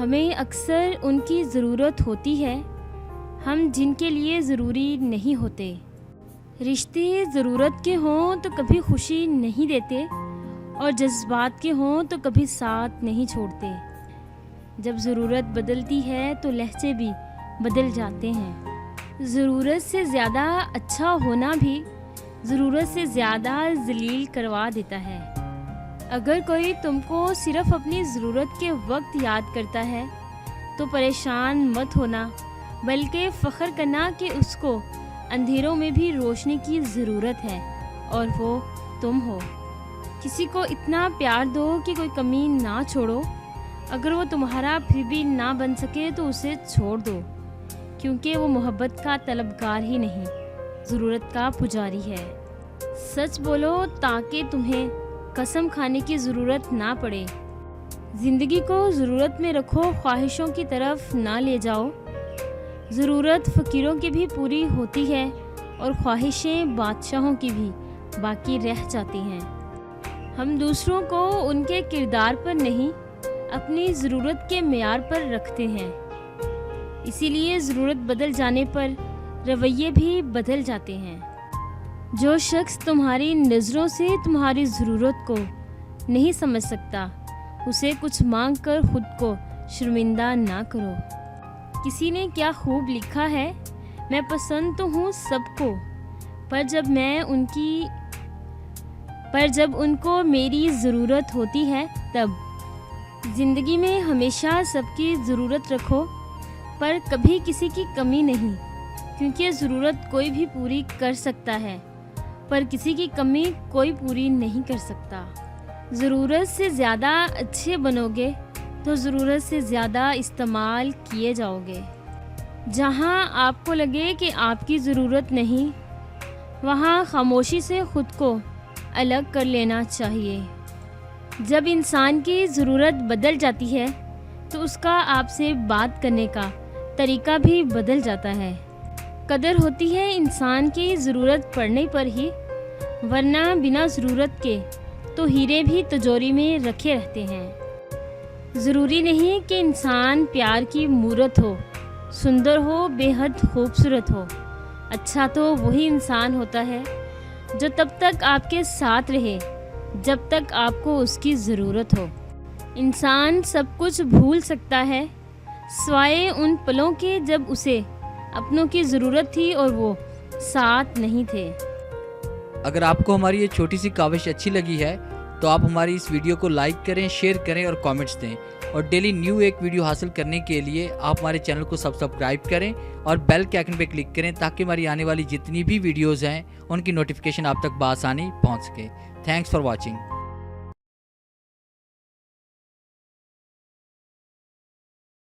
ہمیں اکثر ان کی ضرورت ہوتی ہے، ہم جن کے لیے ضروری نہیں ہوتے۔ رشتے ضرورت کے ہوں تو کبھی خوشی نہیں دیتے، اور جذبات کے ہوں تو کبھی ساتھ نہیں چھوڑتے۔ جب ضرورت بدلتی ہے تو لہجے بھی بدل جاتے ہیں۔ ضرورت سے زیادہ اچھا ہونا بھی ضرورت سے زیادہ ذلیل کروا دیتا ہے۔ اگر کوئی تم کو صرف اپنی ضرورت کے وقت یاد کرتا ہے تو پریشان مت ہونا، بلکہ فخر کرنا کہ اس کو اندھیروں میں بھی روشنی کی ضرورت ہے، اور وہ تم ہو۔ کسی کو اتنا پیار دو کہ کوئی کمی نہ چھوڑو۔ اگر وہ تمہارا پھر بھی نہ بن سکے تو اسے چھوڑ دو، کیونکہ وہ محبت کا طلبگار ہی نہیں، ضرورت کا پجاری ہے۔ سچ بولو تاکہ تمہیں قسم کھانے کی ضرورت نہ پڑے۔ زندگی کو ضرورت میں رکھو، خواہشوں کی طرف نہ لے جاؤ۔ ضرورت فقیروں کی بھی پوری ہوتی ہے، اور خواہشیں بادشاہوں کی بھی باقی رہ جاتی ہیں۔ ہم دوسروں کو ان کے کردار پر نہیں، اپنی ضرورت کے معیار پر رکھتے ہیں۔ اسی لیے ضرورت بدل جانے پر رویے بھی بدل جاتے ہیں۔ جو شخص تمہاری نظروں سے تمہاری ضرورت کو نہیں سمجھ سکتا، اسے کچھ مانگ کر خود کو شرمندہ نہ کرو۔ کسی نے کیا خوب لکھا ہے، میں پسند تو ہوں سب کو، پر جب ان کو میری ضرورت ہوتی ہے تب۔ زندگی میں ہمیشہ سب کی ضرورت رکھو، پر کبھی کسی کی کمی نہیں، کیونکہ ضرورت کوئی بھی پوری کر سکتا ہے، پر کسی کی کمی کوئی پوری نہیں کر سکتا۔ ضرورت سے زیادہ اچھے بنو گے تو ضرورت سے زیادہ استعمال کیے جاؤ گے۔ جہاں آپ کو لگے کہ آپ کی ضرورت نہیں، وہاں خاموشی سے خود کو الگ کر لینا چاہیے۔ جب انسان کی ضرورت بدل جاتی ہے تو اس کا آپ سے بات کرنے کا طریقہ بھی بدل جاتا ہے۔ قدر ہوتی ہے انسان کی ضرورت پڑنے پر ہی، ورنہ بنا ضرورت کے تو ہیرے بھی تجوری میں رکھے رہتے ہیں۔ ضروری نہیں کہ انسان پیار کی مورت ہو، سندر ہو، بے حد خوبصورت ہو۔ اچھا تو وہی انسان ہوتا ہے جو تب تک آپ کے ساتھ رہے جب تک آپ کو اس کی ضرورت ہو۔ انسان سب کچھ بھول سکتا ہے سوائے ان پلوں کے جب اسے اپنوں کی ضرورت تھی اور وہ ساتھ نہیں تھے۔ اگر آپ کو ہماری یہ چھوٹی سی کاوش اچھی لگی ہے تو آپ ہماری اس ویڈیو کو لائک کریں، شیئر کریں اور کامنٹس دیں، اور ڈیلی نیو ایک ویڈیو حاصل کرنے کے لیے آپ ہمارے چینل کو سبسکرائب کریں اور بیل کے آئکن پہ کلک کریں تاکہ ہماری آنے والی جتنی بھی ویڈیوز ہیں ان کی نوٹیفیکیشن آپ تک بآسانی پہنچ سکے۔ Thanks for watching.